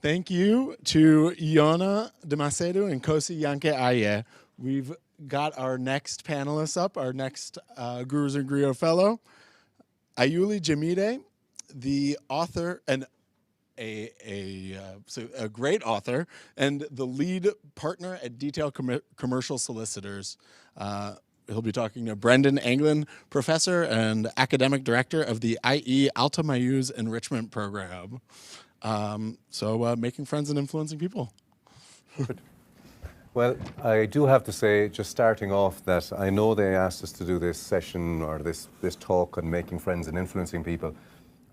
Thank you to Iona de Macedo and Kosi Yanke Aye. We've got our next panelists up, our next Gurus and Griot Fellow, Ayuli Jamide, the author and a great author and the lead partner at Detail Commercial Solicitors. He'll be talking to Brendan Anglin, professor and academic director of the IE Altamayyuz Enrichment Program. Making friends and influencing people. Well, I do have to say, just starting off, that I know they asked us to do this session or this talk on making friends and influencing people.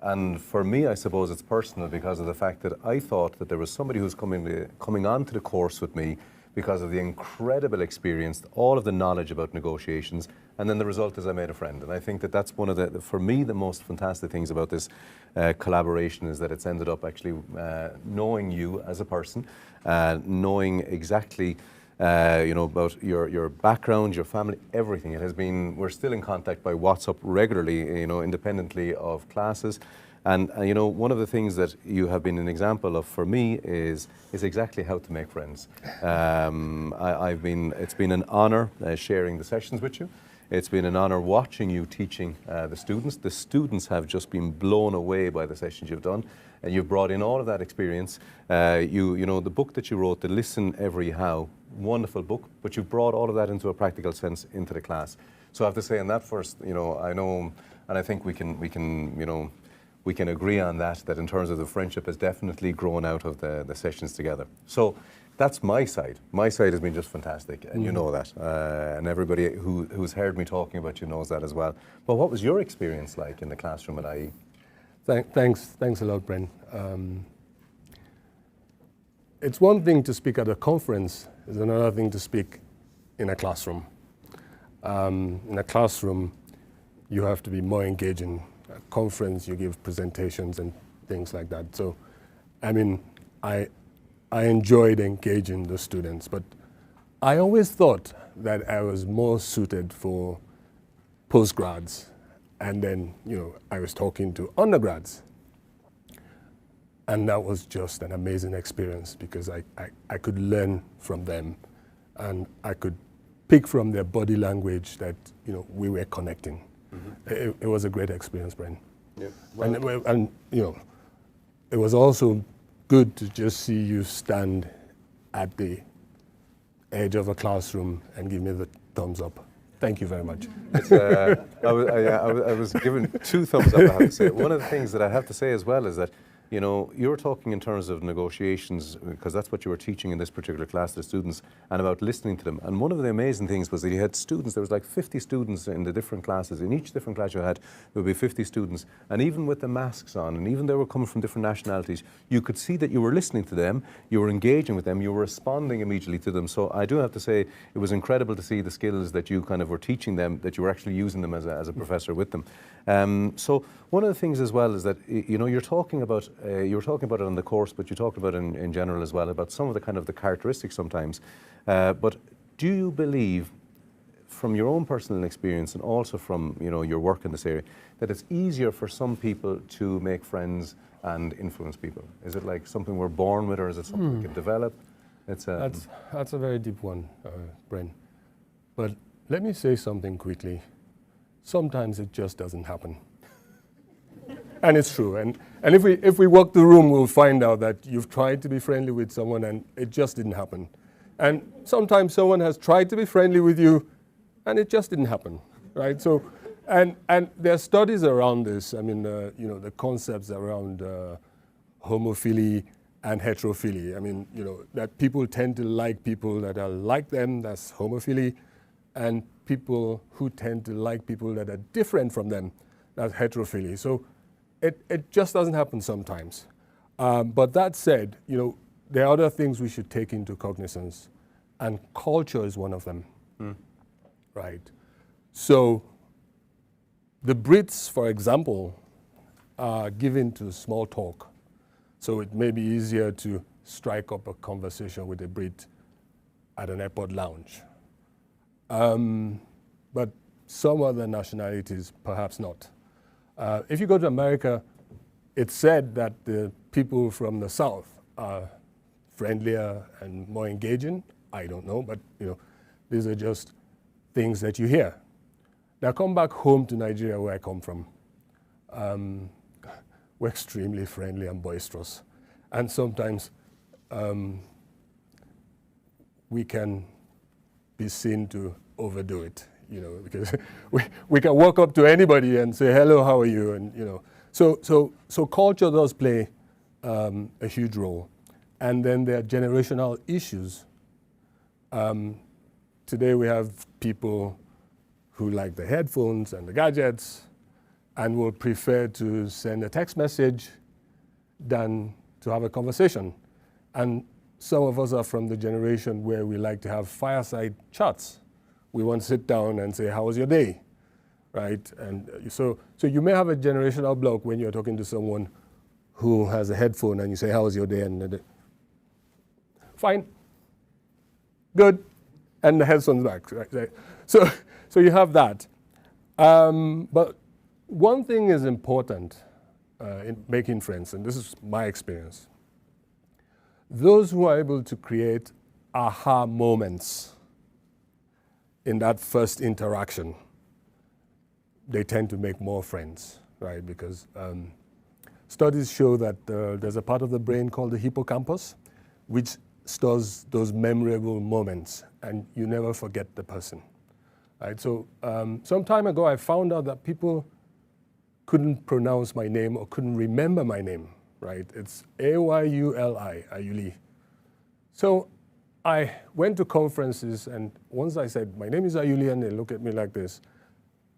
And for me, I suppose it's personal because of the fact that I thought that there was somebody who's coming onto the course with me because of the incredible experience, all of the knowledge about negotiations, and then the result is I made a friend. And I think that that's one of the, for me, the most fantastic things about this collaboration is that it's ended up actually knowing you as a person, knowing exactly about your background, your family, everything. It has been, we're still in contact by WhatsApp regularly, independently of classes. And one of the things that you have been an example of for me is exactly how to make friends. It's been an honor sharing the sessions with you. It's been an honor watching you teaching the students. The students have just been blown away by the sessions you've done. And you've brought in all of that experience. The book that you wrote, the Listen Every How, wonderful book, but you've brought all of that into a practical sense into the class. So I have to say, on that first, I know, and I think we can agree on that in terms of the friendship has definitely grown out of the sessions together. So that's my side. My side has been just fantastic, and you know that. And everybody who's heard me talking about you knows that as well. But what was your experience like in the classroom at IE? Thanks a lot, Bren. It's one thing to speak at a conference, it's another thing to speak in a classroom. In a classroom, you have to be more engaging. At a conference, you give presentations and things like that. So, I enjoyed engaging the students, but I always thought that I was more suited for postgrads. And then, I was talking to undergrads. And that was just an amazing experience because I could learn from them and I could pick from their body language that, we were connecting. Mm-hmm. It was a great experience, Bren. Yeah. Well, and it was also good to just see you stand at the edge of a classroom and give me the thumbs up. Thank you very much. I was given 2 thumbs up, I have to say. One of the things that I have to say as well is that, you're talking in terms of negotiations because that's what you were teaching in this particular class to the students and about listening to them. And one of the amazing things was that you had students, there was like 50 students in the different classes. In each different class you had, there would be 50 students. And even with the masks on, and even they were coming from different nationalities, you could see that you were listening to them, you were engaging with them, you were responding immediately to them. So I do have to say, it was incredible to see the skills that you kind of were teaching them, that you were actually using them as a professor with them. So one of the things as well is that, you're talking about, you were talking about it on the course, but you talked about it in general as well, about some of the kind of the characteristics sometimes. But do you believe, from your own personal experience and also from, your work in this area, that it's easier for some people to make friends and influence people? Is it like something we're born with, or is it something we can develop? That's a very deep one, Bren. But let me say something quickly. Sometimes it just doesn't happen. And it's true. And if we walk the room, we'll find out that you've tried to be friendly with someone and it just didn't happen. And sometimes someone has tried to be friendly with you and it just didn't happen, right? So, and there are studies around this. The concepts around homophily and heterophilia. That people tend to like people that are like them, that's homophily, and people who tend to like people that are different from them, that's heterophilia. So it just doesn't happen sometimes. But that said, there are other things we should take into cognizance, and culture is one of them, right? So the Brits, for example, are given to small talk. So it may be easier to strike up a conversation with a Brit at an airport lounge. But some other nationalities, perhaps not. If you go to America, it's said that the people from the South are friendlier and more engaging. I don't know, but these are just things that you hear. Now come back home to Nigeria, where I come from. We're extremely friendly and boisterous, and sometimes we can be seen to overdo it, because we can walk up to anybody and say, hello, how are you? And so culture does play a huge role. And then there are generational issues. Today we have people who like the headphones and the gadgets and will prefer to send a text message than to have a conversation. And some of us are from the generation where we like to have fireside chats. We want to sit down and say, how was your day? Right? And so you may have a generational block when you're talking to someone who has a headphone and you say, how was your day? And fine, good, and the headphone's back. Right? So you have that. But one thing is important in making friends, and this is my experience. Those who are able to create aha moments in that first interaction, they tend to make more friends, right? Because studies show that there's a part of the brain called the hippocampus, which stores those memorable moments, and you never forget the person, right? So some time ago, I found out that people couldn't pronounce my name or couldn't remember my name, right? It's Ayuli, Ayuli. So I went to conferences, and once I said, my name is Ayuli, and they look at me like this,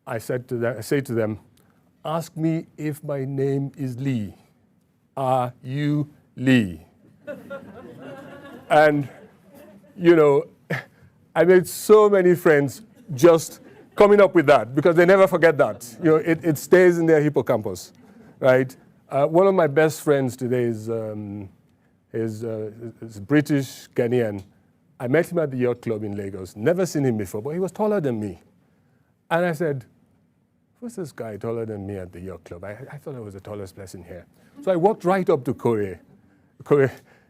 I say to them, ask me if my name is Lee. Are you Lee? And, I made so many friends just coming up with that, because they never forget that. It stays in their hippocampus, right? One of my best friends today is British Ghanaian. I met him at the yacht club in Lagos. Never seen him before, but he was taller than me. And I said, who's this guy taller than me at the yacht club? I thought I was the tallest person here. So I walked right up to Kore.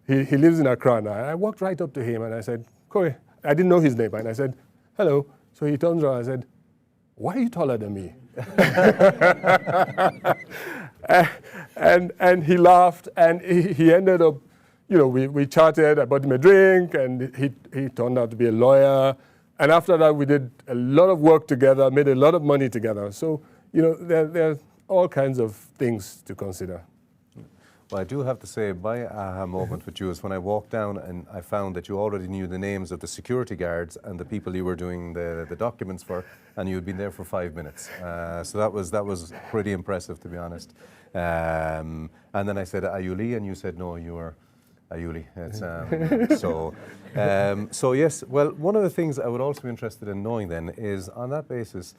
He lives in Accra now. I walked right up to him and I said, Kore, I didn't know his name. And I said, hello. So he turns around and I said, why are you taller than me? and he laughed, and he ended up, we chatted, I bought him a drink, and he turned out to be a lawyer. And after that, we did a lot of work together, made a lot of money together. So, there are all kinds of things to consider. Well, I do have to say, my aha moment with you is when I walked down and I found that you already knew the names of the security guards and the people you were doing the documents for, and you had been there for 5 minutes. So that was pretty impressive, to be honest. And then I said, Ayuli, and you said, no, you were Ayuli. So yes, well, one of the things I would also be interested in knowing then is, on that basis,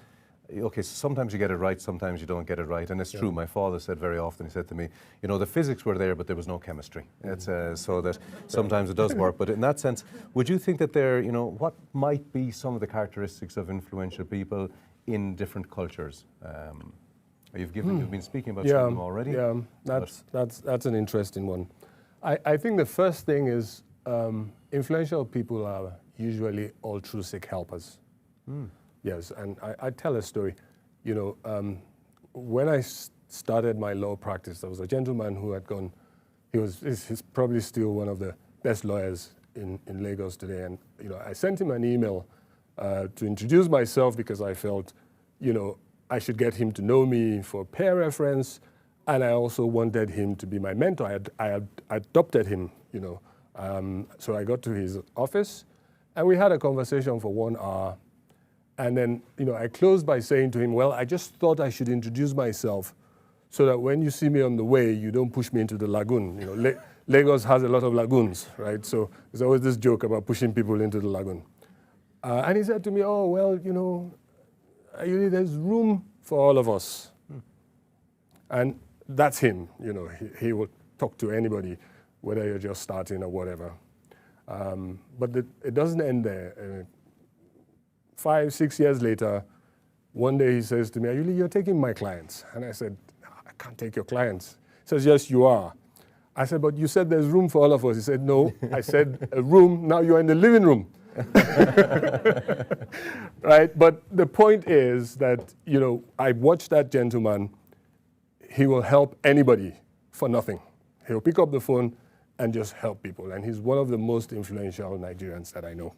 okay, so sometimes you get it right, sometimes you don't get it right, and it's true. My father said very often, he said to me, the physics were there, but there was no chemistry. It's so that sometimes it does work. But in that sense, would you think that there, what might be some of the characteristics of influential people in different cultures? You've been speaking about some of them already. Yeah, that's an interesting one. I think the first thing is influential people are usually altruistic helpers. Yes, and I tell a story. When I started my law practice, there was a gentleman who had gone, he's probably still one of the best lawyers in Lagos today. And, I sent him an email to introduce myself because I felt, I should get him to know me for peer reference. And I also wanted him to be my mentor. I had adopted him, So I got to his office and we had a conversation for 1 hour. And then, I closed by saying to him, well, I just thought I should introduce myself so that when you see me on the way, you don't push me into the lagoon. Lagos has a lot of lagoons, right? So there's always this joke about pushing people into the lagoon. And he said to me, oh, well, there's room for all of us. And that's him, he will talk to anybody, whether you're just starting or whatever. But it doesn't end there. 5, 6 years later, one day he says to me, you're taking my clients. And I said, I can't take your clients. He says, yes, you are. I said, but you said there's room for all of us. He said, no. I said, a room, now you're in the living room. Right? But the point is that, you know, I watched that gentleman. He will help anybody for nothing. He'll pick up the phone and just help people. And he's one of the most influential Nigerians that I know.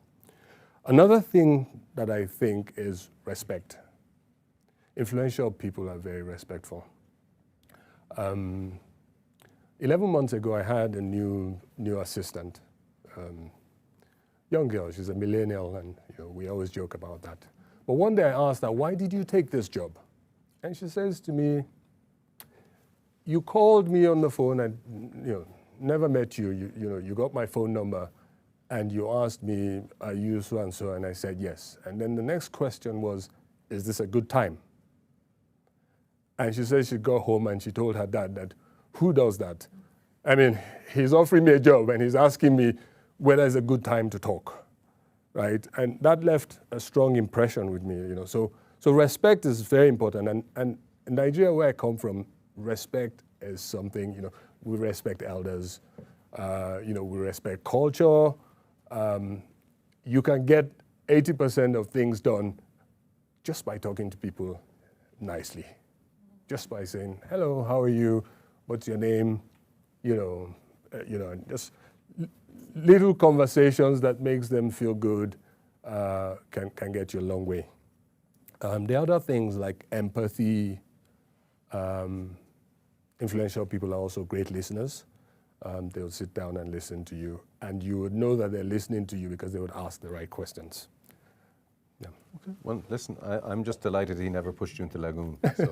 Another thing that I think is respect. Influential people are very respectful. 11 months ago, I had a new assistant. Young girl, she's a millennial, and you know, we always joke about that. But one day I asked her, why did you take this job? And she says to me, you called me on the phone, and you know, never met you. You know, you got my phone number, and you asked me, are you so and so? And I said yes. And then the next question was, is this a good time? And she said she got home and she told her dad that, who does that? I mean, he's offering me a job and he's asking me whether it's a good time to talk, right? And that left a strong impression with me, you know. So respect is very important. And in Nigeria, where I come from, respect is something, you know, we respect elders, you know, we respect culture. You can get 80% of things done just by talking to people nicely. Just by saying, hello, how are you? What's your name? You know, just little conversations that makes them feel good can get you a long way. The other things like empathy, influential people are also great listeners. They'll sit down and listen to you, and you would know that they're listening to you because they would ask the right questions. Yeah. Okay. Well, listen, I'm just delighted he never pushed you into Lagoon. So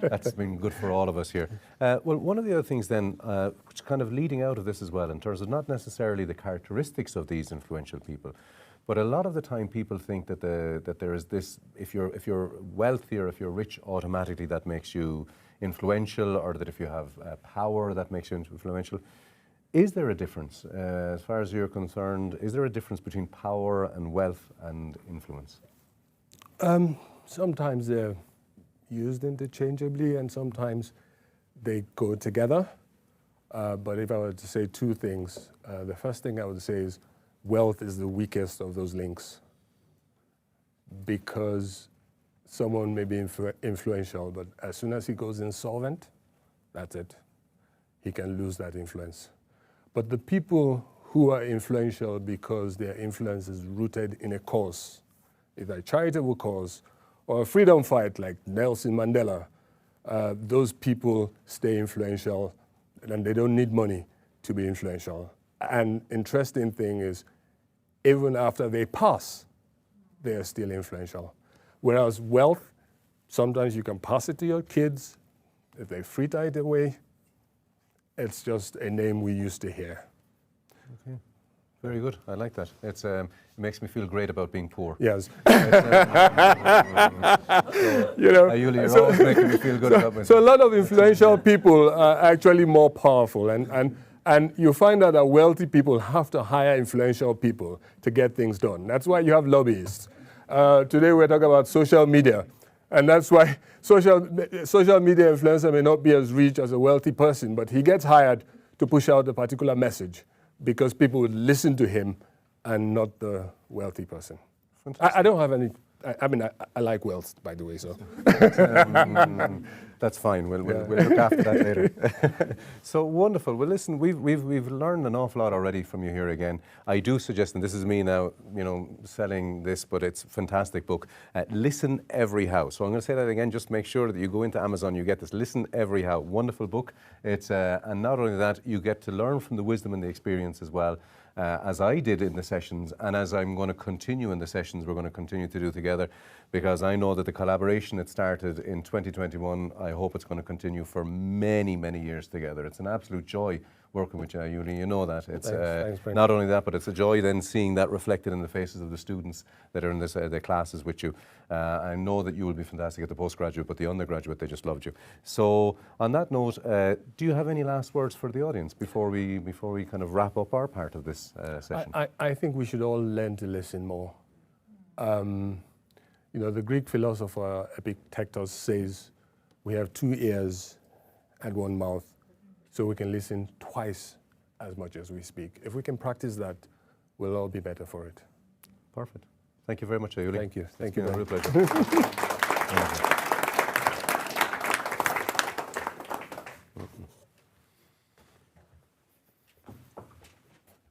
that's been good for all of us here. Well, one of the other things then, which kind of leading out of this as well, in terms of not necessarily the characteristics of these influential people, but a lot of the time people think that that there is this, if you're wealthy or if you're rich, automatically that makes you influential, or that if you have power, that makes you influential. Is there a difference, as far as you're concerned, is there a difference between power and wealth and influence? Sometimes they're used interchangeably and sometimes they go together. But if I were to say two things, the first thing I would say is wealth is the weakest of those links, because someone may be influential, but as soon as he goes insolvent, that's it. He can lose that influence. But the people who are influential because their influence is rooted in a cause, either a charitable cause or a freedom fight like Nelson Mandela, those people stay influential and they don't need money to be influential. And interesting thing is, even after they pass, they are still influential. Whereas wealth, sometimes you can pass it to your kids. If they fritter it away, it's just a name we used to hear. Okay, very good. I like that. It's it makes me feel great about being poor. Yes. You know, you're always making me feel good about myself. So a lot of influential people are actually more powerful, and you find out that wealthy people have to hire influential people to get things done. That's why you have lobbyists. Today we're talking about social media. And that's why social media influencer may not be as rich as a wealthy person, but he gets hired to push out a particular message because people would listen to him and not the wealthy person. I don't have any, I mean, I like wealth, by the way, so. That's fine. We'll look after that later. So wonderful. Well, listen, we've learned an awful lot already from you here again. I do suggest, and this is me now, you know, selling this, but it's a fantastic book. Listen Every How. So I'm going to say that again. Just make sure that you go into Amazon, you get this. Listen Every How. Wonderful book. It's and not only that, you get to learn from the wisdom and the experience as well. As I did in the sessions, and as I'm going to continue in the sessions we're going to continue to do together, because I know that the collaboration that started in 2021, I hope it's going to continue for many, many years together. It's an absolute joy working with you, Yuli. You know that. It's thanks, not only that, but it's a joy then seeing that reflected in the faces of the students that are in this, the classes with you. I know that you will be fantastic at the postgraduate, but the undergraduate, they just loved you. So on that note, do you have any last words for the audience before we kind of wrap up our part of this session? I think we should all learn to listen more. You know, the Greek philosopher Epictetus says we have 2 ears and 1 mouth so we can listen twice as much as we speak. If we can practice that, we'll all be better for it. Perfect. Thank you very much, Ayuli. Thank you. It's Thank you. been a real pleasure.